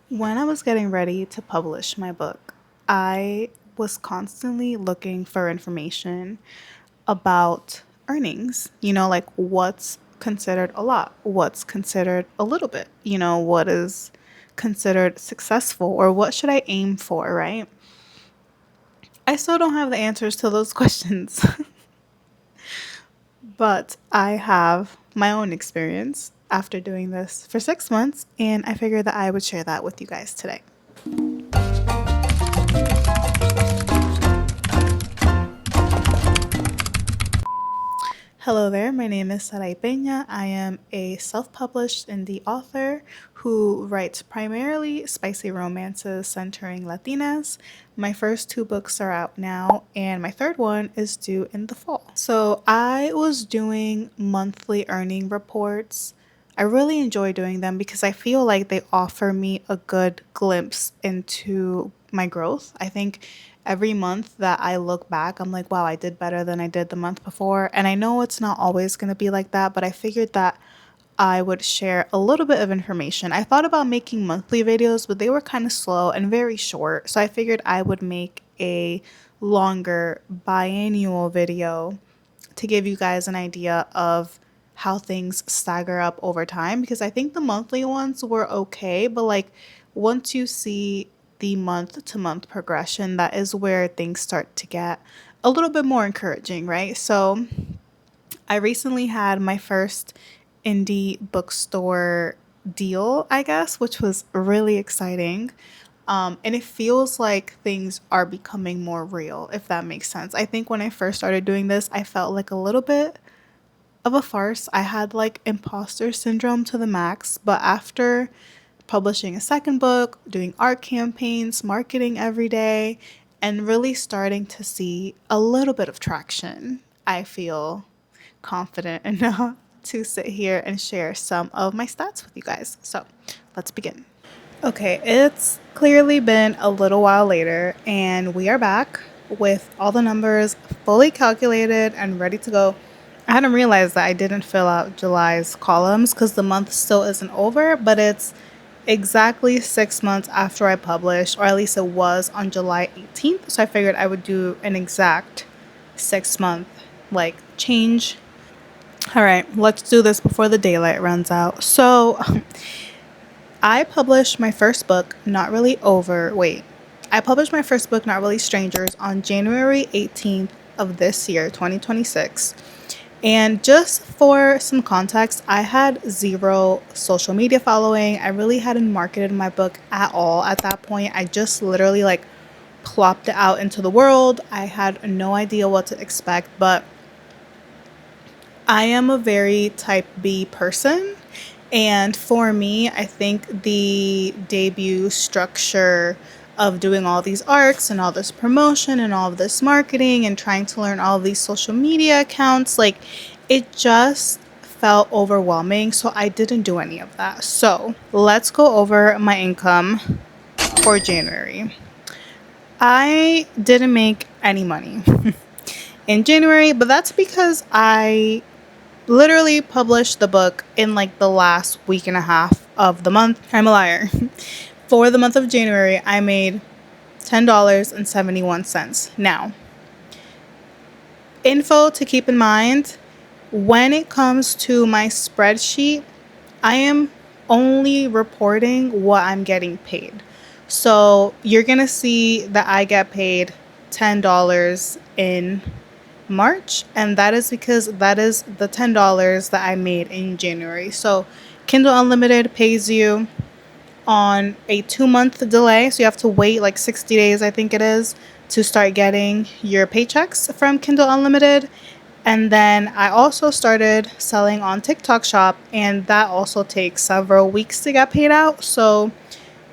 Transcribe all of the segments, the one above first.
When I was getting ready to publish my book, I was constantly looking for information about earnings. Like what's considered a lot, what's considered a little bit, what is considered successful, or what should I aim for, right? I still don't have the answers to those questions, but I have my own experience after doing this for 6 months, and I figured that I would share that with you guys today. Hello there, my name is Saray Peña. I am a self-published indie author who writes primarily spicy romances centering Latinas. My first two books are out now, and my third one is due in the fall. So I was doing monthly earning reports. I really enjoy doing them because I feel like they offer me a good glimpse into my growth. I think every month that I look back, I'm like, wow, I did better than I did the month before. And I know it's not always going to be like that, but I figured that I would share a little bit of information. I thought about making monthly videos, but they were kind of slow and very short. So I figured I would make a longer biannual video to give you guys an idea of how things stagger up over time, because I think the monthly ones were okay, but like once you see the month to month progression, that is where things start to get a little bit more encouraging, right? So I recently had my first indie bookstore deal, I guess, which was really exciting. And it feels like things are becoming more real, if that makes sense. I think when I first started doing this, I felt like a little bit of a farce. I had like imposter syndrome to the max, but after publishing a second book, doing art campaigns, marketing every day, and really starting to see a little bit of traction, I feel confident enough to sit here and share some of my stats with you guys. So let's begin. Okay, it's clearly been a little while later, and we are back with all the numbers fully calculated and ready to go. I hadn't realized that I didn't fill out July's columns because the month still isn't over, but it's exactly 6 months after I published, or at least it was on July 18th. So I figured I would do an exact 6 month like change. All right, let's do this before the daylight runs out. So I published my first book, I published my first book, Not Really Strangers, on January 18th of this year, 2026. And just for some context, I had zero social media following. I really hadn't marketed my book at all at that point. I just literally like plopped it out into the world. I had no idea what to expect, but I am a very type B person. And for me, I think the debut structure of doing all these arcs and all this promotion and all of this marketing and trying to learn all of these social media accounts, like it just felt overwhelming. So I didn't do any of that. So let's go over my income for January. I didn't make any money in January, but that's because I literally published the book in like the last week and a half of the month. I'm a liar. For the month of January, I made $10.71. Now, info to keep in mind, when it comes to my spreadsheet, I am only reporting what I'm getting paid. So you're going to see that I get paid $10 in March, and that is because that is the $10 that I made in January. So Kindle Unlimited pays you on a 2 month delay, so you have to wait like 60 days, I think it is, to start getting your paychecks from Kindle Unlimited. And then I also started selling on TikTok Shop, and that also takes several weeks to get paid out. So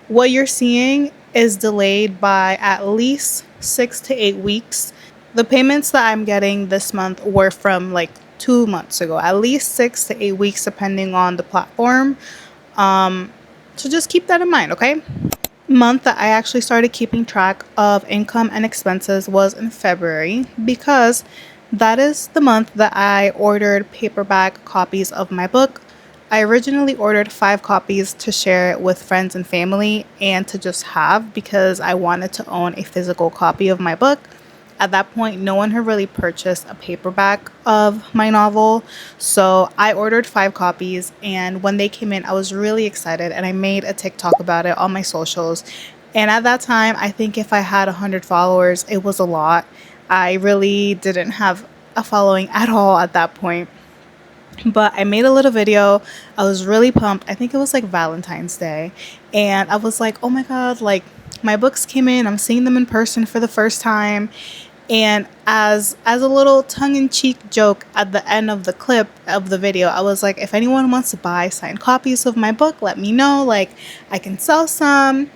what you're seeing is delayed by at least 6 to 8 weeks. The payments that I'm getting this month were from like 2 months ago, at least 6 to 8 weeks, depending on the platform. So just keep that in mind, okay? Month that I actually started keeping track of income and expenses was in February, because that is the month that I ordered paperback copies of my book. I originally ordered 5 copies to share it with friends and family and to just have because I wanted to own a physical copy of my book. At that point, no one had really purchased a paperback of my novel. So I ordered 5 copies, and when they came in, I was really excited and I made a TikTok about it on my socials. And at that time, I think if I had 100 followers, it was a lot. I really didn't have a following at all at that point. But I made a little video. I was really pumped. I think it was like Valentine's Day. And I was like, oh my God, like my books came in. I'm seeing them in person for the first time. And as a little tongue-in-cheek joke at the end of the clip of the video, I was like, if anyone wants to buy signed copies of my book, let me know. Like I can sell some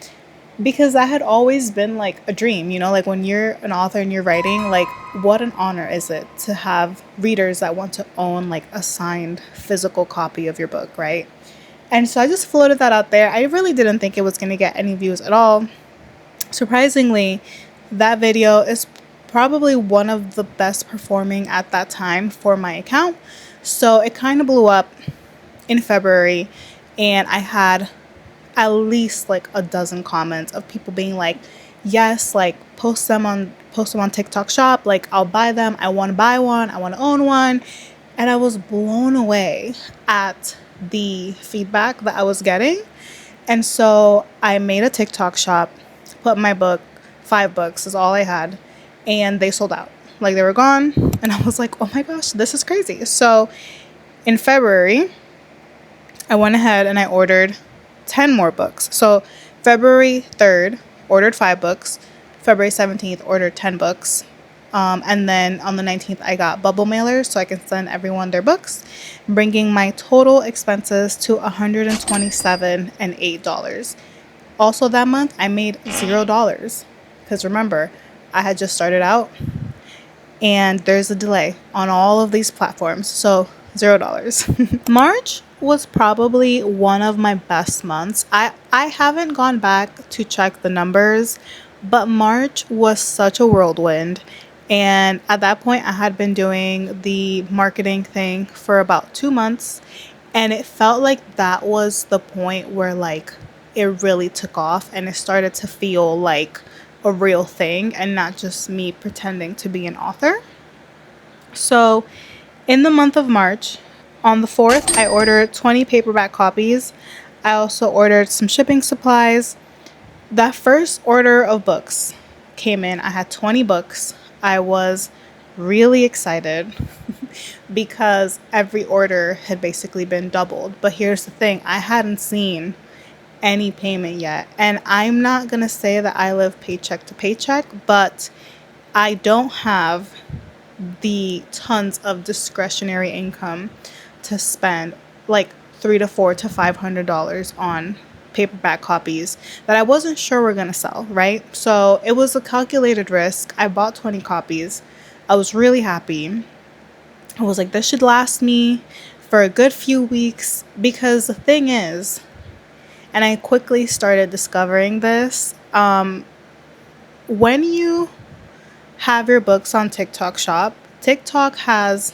because that had always been like a dream, like when you're an author and you're writing, like what an honor is it to have readers that want to own like a signed physical copy of your book, right? And so I just floated that out there. I really didn't think it was going to get any views at all. Surprisingly, that video is probably one of the best performing at that time for my account. So it kind of blew up in February, and I had at least like a dozen comments of people being like, yes, like post them on TikTok shop, like I'll buy them, I want to buy one, I want to own one. And I was blown away at the feedback that I was getting. And so I made a TikTok shop, put my book, 5 books is all I had, and they sold out, like they were gone. And I was like, oh my gosh, this is crazy. So in February I went ahead and I ordered 10 more books. So February 3rd, ordered 5 books. February 17th, ordered 10 books. And then on the 19th, I got bubble mailers so I can send everyone their books, bringing my total expenses to $127.08. Also that month, I made $0 because remember, I had just started out and there's a delay on all of these platforms. So $0. March was probably one of my best months. I haven't gone back to check the numbers, but March was such a whirlwind. And at that point, I had been doing the marketing thing for about 2 months. And it felt like that was the point where like it really took off and it started to feel like a real thing and not just me pretending to be an author. So in the month of March, on the 4th, I ordered 20 paperback copies. I also ordered some shipping supplies. That first order of books came in. I had 20 books. I was really excited because every order had basically been doubled. But here's the thing, I hadn't seen any payment yet. And I'm not going to say that I live paycheck to paycheck, but I don't have the tons of discretionary income to spend like $300 to $500 on paperback copies that I wasn't sure were gonna sell, right? So it was a calculated risk. I bought 20 copies. I was really happy. I was like, this should last me for a good few weeks because the thing is, and I quickly started discovering this, when you have your books on TikTok shop, TikTok has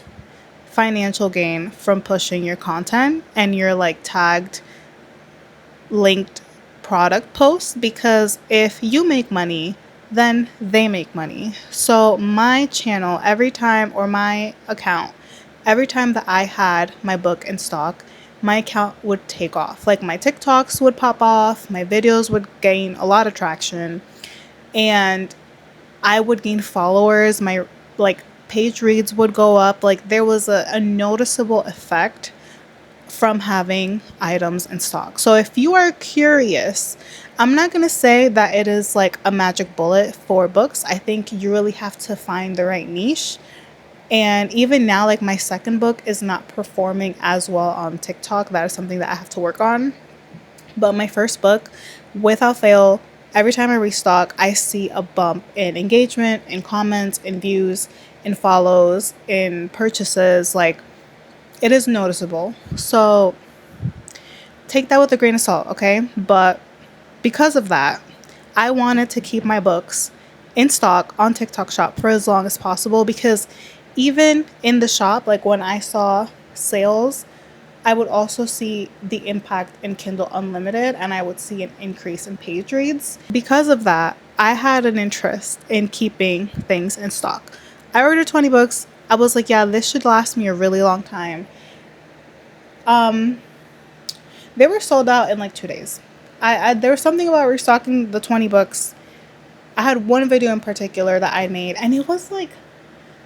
financial gain from pushing your content and your like tagged linked product posts because if you make money, then they make money. So my channel, every time, or my account, every time that I had my book in stock, my account would take off. Like my TikToks would pop off, my videos would gain a lot of traction, and I would gain followers, my like page reads would go up. Like there was a noticeable effect from having items in stock. So if you are curious, I'm not going to say that it is like a magic bullet for books. I think you really have to find the right niche. And even now, like my second book is not performing as well on TikTok. That is something that I have to work on. But my first book, without fail, every time I restock, I see a bump in engagement, in comments, in views, in follows, in purchases. Like it is noticeable. So take that with a grain of salt, okay? But because of that, I wanted to keep my books in stock on TikTok shop for as long as possible because even in the shop, like when I saw sales I would also see the impact in Kindle Unlimited, and I would see an increase in page reads. Because of that, I had an interest in keeping things in stock. I ordered 20 books. I was like, yeah, this should last me a really long time. They were sold out in like 2 days. There was something about restocking the 20 books. I had one video in particular that I made, and it was like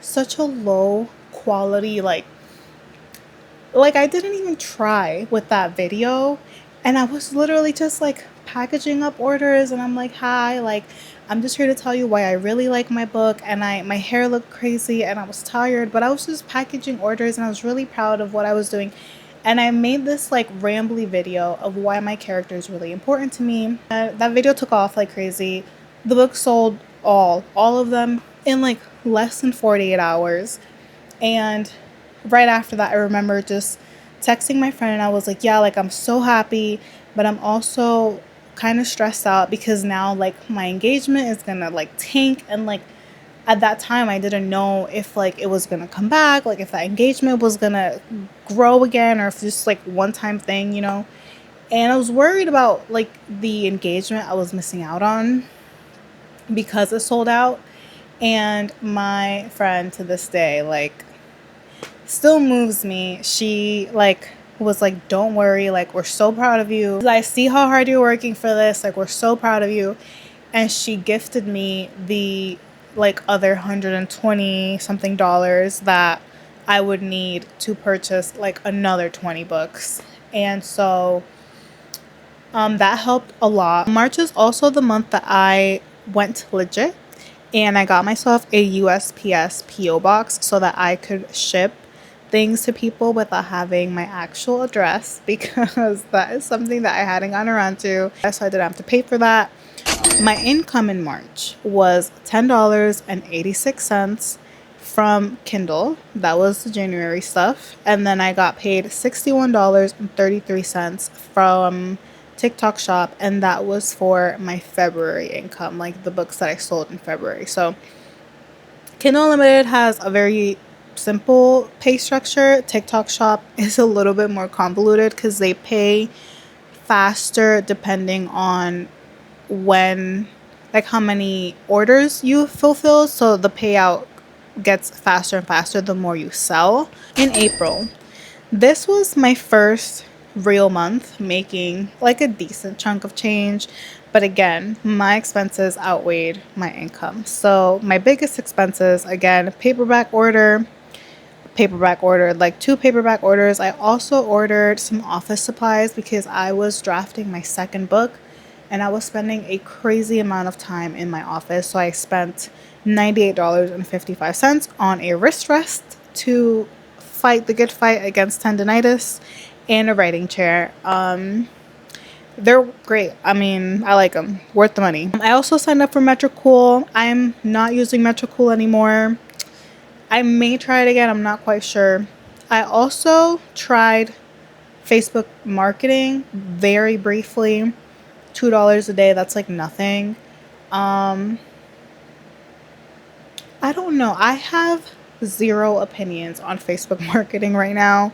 such a low quality, like I didn't even try with that video, and I was literally just like packaging up orders, and I'm like, hi, like I'm just here to tell you why I really like my book. And my hair looked crazy and I was tired, but I was just packaging orders, and I was really proud of what I was doing. And I made this like rambly video of why my character is really important to me. That video took off like crazy. The book sold all of them in like less than 48 hours. And right after that, I remember just texting my friend, and I was like, yeah, like I'm so happy, but I'm also kind of stressed out because now like my engagement is gonna like tank. And like at that time, I didn't know if like it was gonna come back, like if that engagement was gonna grow again, or if just like one time thing, you know. And I was worried about like the engagement I was missing out on because it sold out. And my friend to this day, like, still moves me. She like was like, don't worry, like we're so proud of you. I see how hard you're working for this. Like we're so proud of you. And she gifted me the like other $120 something that I would need to purchase like another 20 books. And so that helped a lot. March is also the month that I went legit, and I got myself a USPS PO box so that I could ship things to people without having my actual address, because that is something that I hadn't gotten around to. So I didn't have to pay for that. My income in March was $10.86 from Kindle. That was the January stuff. And then I got paid $61.33 from TikTok Shop, and that was for my February income, like the books that I sold in February. So Kindle Unlimited has a very simple pay structure. TikTok Shop is a little bit more convoluted because they pay faster depending on when, like how many orders you fulfill. So the payout gets faster and faster the more you sell. In April, this was my first real month making like a decent chunk of change. But again, my expenses outweighed my income. So my biggest expenses, again, paperback ordered like 2 paperback orders. I also ordered some office supplies because I was drafting my second book, and I was spending a crazy amount of time in my office. So I spent $98.55 on a wrist rest to fight the good fight against tendonitis, and a writing chair. They're great. I mean, I like them. Worth the money. I also signed up for Metricool. I'm not using Metricool anymore. I may try it again. I'm not quite sure. I also tried Facebook marketing very briefly. $2 a day. That's like nothing. I don't know. I have zero opinions on Facebook marketing right now.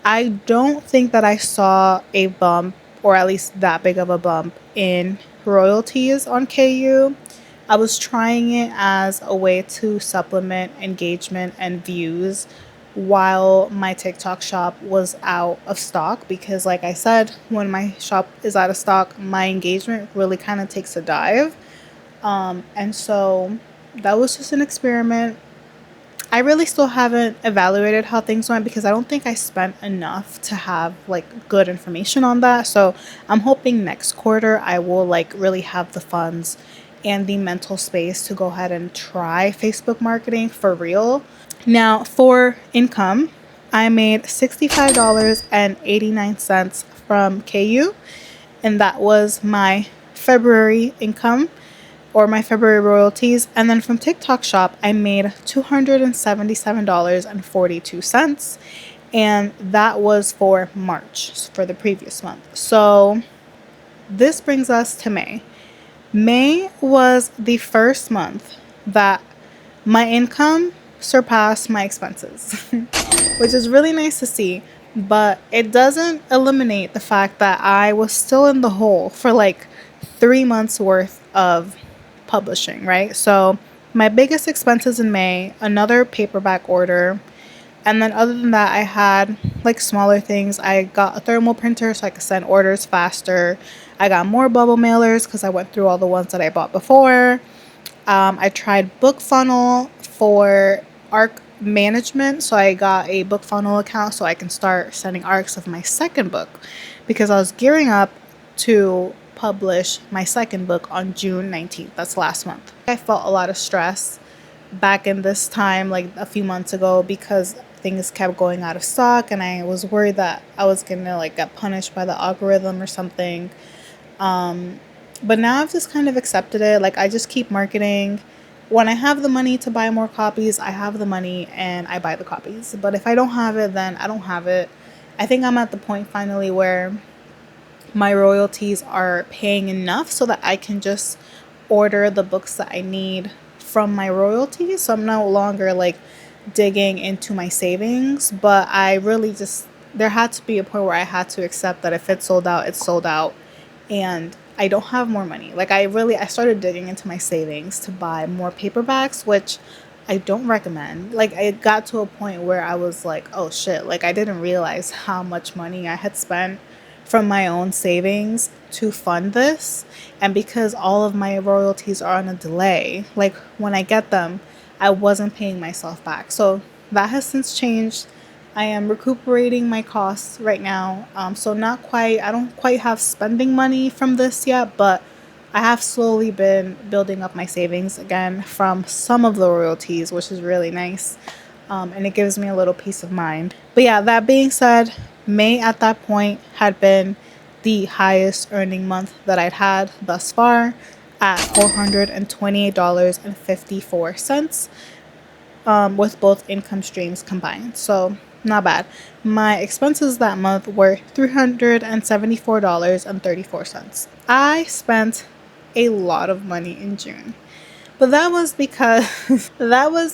I don't think that I saw a bump, or at least that big of a bump, in royalties on KU. I was trying it as a way to supplement engagement and views while my TikTok shop was out of stock, because like I said, when my shop is out of stock, my engagement really kind of takes a dive. And so that was just an experiment. I really still haven't evaluated how things went because I don't think I spent enough to have like good information on that. So I'm hoping next quarter I will like really have the funds and the mental space to go ahead and try Facebook marketing for real. Now for income, I made $65.89 from KU, and that was my February income, or my February royalties. And then from TikTok Shop, I made $277.42. And that was for March, for the previous month. So this brings us to May. May was the first month that my income surpassed my expenses, which is really nice to see. but it doesn't eliminate the fact that I was still in the hole for like 3 months worth of publishing, right? So my biggest expenses in May, another paperback order. And then other than that, I had like smaller things. I got a thermal printer so I could send orders faster. I got more bubble mailers because I went through all the ones that I bought before. I tried BookFunnel for ARC management. So I got a BookFunnel account so I can start sending ARCs of my second book because I was gearing up to publish my second book on June 19th. That's last month. I felt a lot of stress back in this time, like a few months ago, because things kept going out of stock and I was worried that I was gonna like get punished by the algorithm or something. But now I've just kind of accepted it. Like I just keep marketing. When I have the money to buy more copies, I have the money and I buy the copies. But if I don't have it, then I don't have it. I think I'm at the point finally where my royalties are paying enough so that I can just order the books that I need from my royalties. So I'm no longer like digging into my savings, but I really just, there had to be a point where I had to accept that if it's sold out, it's sold out. And I don't have more money. Like I started digging into my savings to buy more paperbacks, which I don't recommend. Like it got to a point where I was like, oh shit, like I didn't realize how much money I had spent from my own savings to fund this. And because all of my royalties are on a delay, like when I get them, I wasn't paying myself back. So that has since changed. I am recuperating my costs right now. So not quite, I don't quite have spending money from this yet, but I have slowly been building up my savings again from some of the royalties, which is really nice. And it gives me a little peace of mind. But yeah, that being said, May at that point had been the highest earning month that I'd had thus far at $428.54, with both income streams combined. So not bad. My expenses that month were $374.34. I spent a lot of money in June. But that was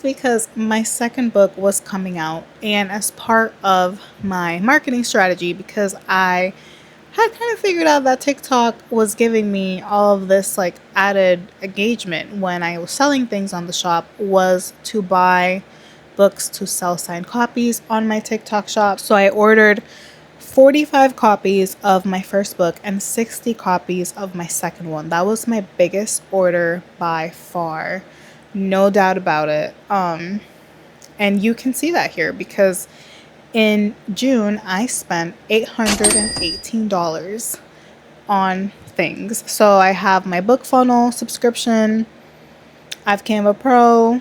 because my second book was coming out, and as part of my marketing strategy, because I had kind of figured out that TikTok was giving me all of this like added engagement when I was selling things on the shop, was to buy books to sell signed copies on my TikTok shop. So I ordered 45 copies of my first book and 60 copies of my second one. That was my biggest order by far. No doubt about it. And you can see that here because in June, I spent $818 on things. So I have my BookFunnel subscription, I have Canva Pro,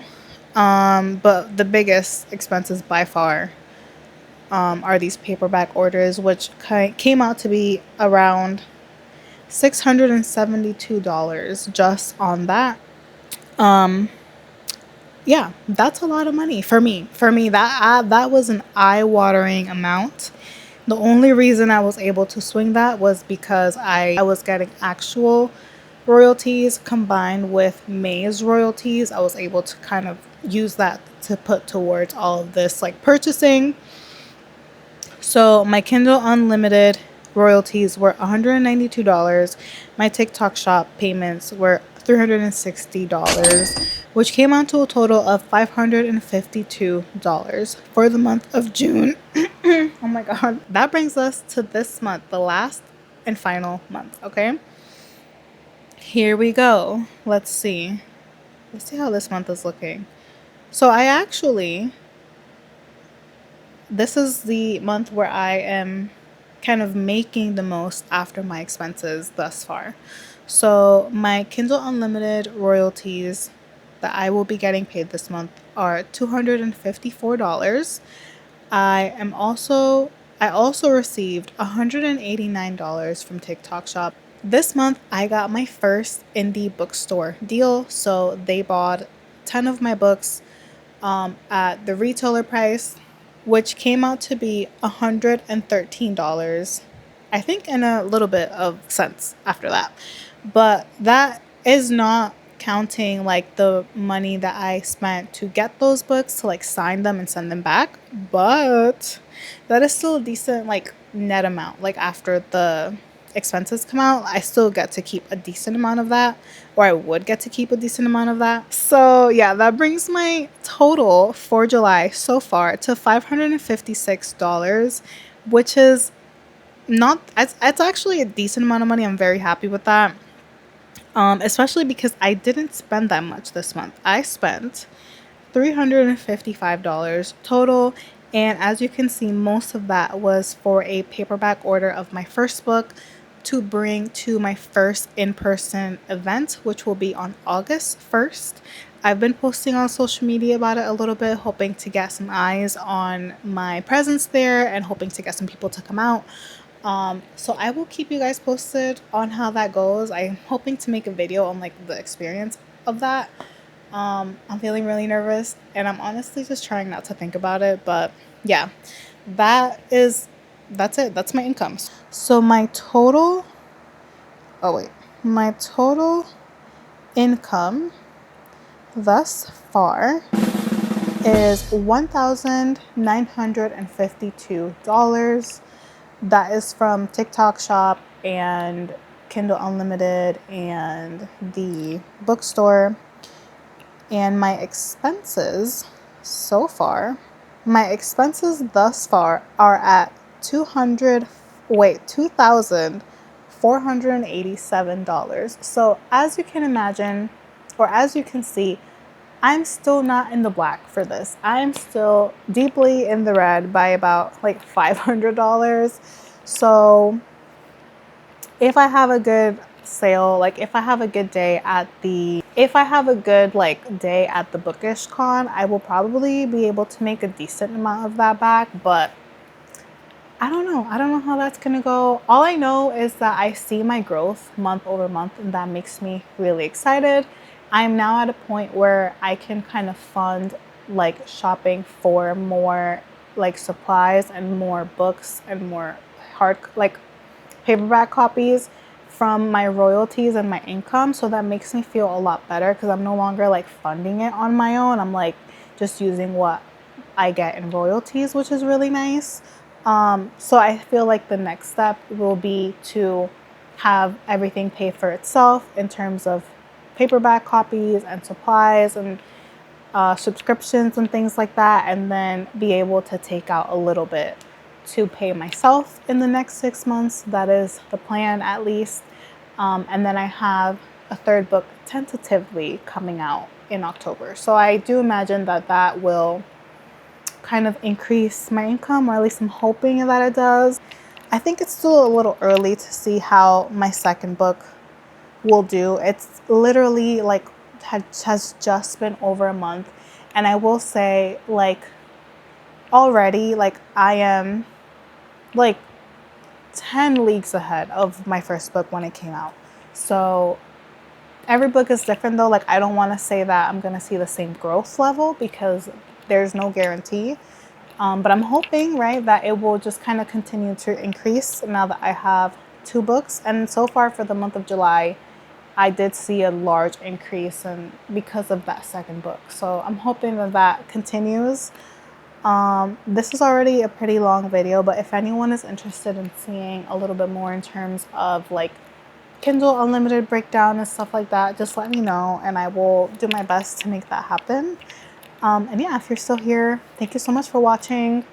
but the biggest expenses by far are these paperback orders, which came out to be around $672 just on that. Yeah, that's a lot of money for me. For me, that was an eye-watering amount. The only reason I was able to swing that was because I was getting actual royalties combined with May's royalties. I was able to kind of use that to put towards all of this like purchasing. So my Kindle Unlimited royalties were $192. My TikTok shop payments were $360, which came out to a total of $552 for the month of June. Oh my God. That brings us to this month, the last and final month, okay? Here we go. Let's see. Let's see how this month is looking. So this is the month where I am kind of making the most after my expenses thus far. So my Kindle Unlimited royalties that I will be getting paid this month are $254. I also received $189 from TikTok Shop. This month I got my first indie bookstore deal. So they bought 10 of my books at the retailer price, which came out to be $113. I think, and a little bit of cents after that. But that is not counting like the money that I spent to get those books, to like sign them and send them back, but that is still a decent like net amount. Like after the expenses come out, I still get to keep a decent amount of that, or I would get to keep a decent amount of that. So yeah, that brings my total for July so far to $556, which is not, it's actually a decent amount of money. I'm very happy with that. Especially because I didn't spend that much this month. I spent $355 total, and as you can see, most of that was for a paperback order of my first book to bring to my first in-person event, which will be on August 1st. I've been posting on social media about it a little bit, hoping to get some eyes on my presence there and hoping to get some people to come out. So I will keep you guys posted on how that goes. I'm hoping to make a video on like the experience of that. I'm feeling really nervous, and I'm honestly just trying not to think about it, but yeah, that's it. That's my income. So my total income thus far is $1,952. That is from TikTok Shop and Kindle Unlimited and the bookstore. And my expenses thus far are at $2,487. So as you can imagine, or as you can see, I'm still not in the black for this. I'm still deeply in the red by about like $500. So if I have a good sale, like if I have a good day at the Bookish Con, I will probably be able to make a decent amount of that back, but I don't know. I don't know how that's gonna go. All I know is that I see my growth month over month, and that makes me really excited. I'm now at a point where I can kind of fund like shopping for more like supplies and more books and more hard like paperback copies from my royalties and my income. So that makes me feel a lot better because I'm no longer like funding it on my own. I'm like just using what I get in royalties, which is really nice. So I feel like the next step will be to have everything pay for itself in terms of paperback copies and supplies and subscriptions and things like that, and then be able to take out a little bit to pay myself in the next 6 months. That is the plan, at least. And then I have a third book tentatively coming out in October. So I do imagine that that will kind of increase my income, or at least I'm hoping that it does. I think it's still a little early to see how my second book will do. It's literally like has just been over a month, and I will say like already like I am like 10 leagues ahead of my first book when it came out. So every book is different though. Like I don't want to say that I'm gonna see the same growth level because there's no guarantee. But I'm hoping, right, that it will just kind of continue to increase now that I have 2 books. And so far for the month of July, I did see a large increase because of that second book. So I'm hoping that that continues. This is already a pretty long video, but if anyone is interested in seeing a little bit more in terms of like Kindle Unlimited breakdown and stuff like that, just let me know and I will do my best to make that happen. And yeah, if you're still here, thank you so much for watching.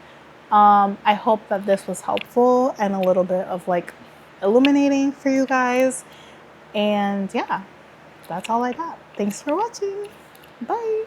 I hope that this was helpful and a little bit of like illuminating for you guys. And yeah, that's all I got. Thanks for watching. Bye.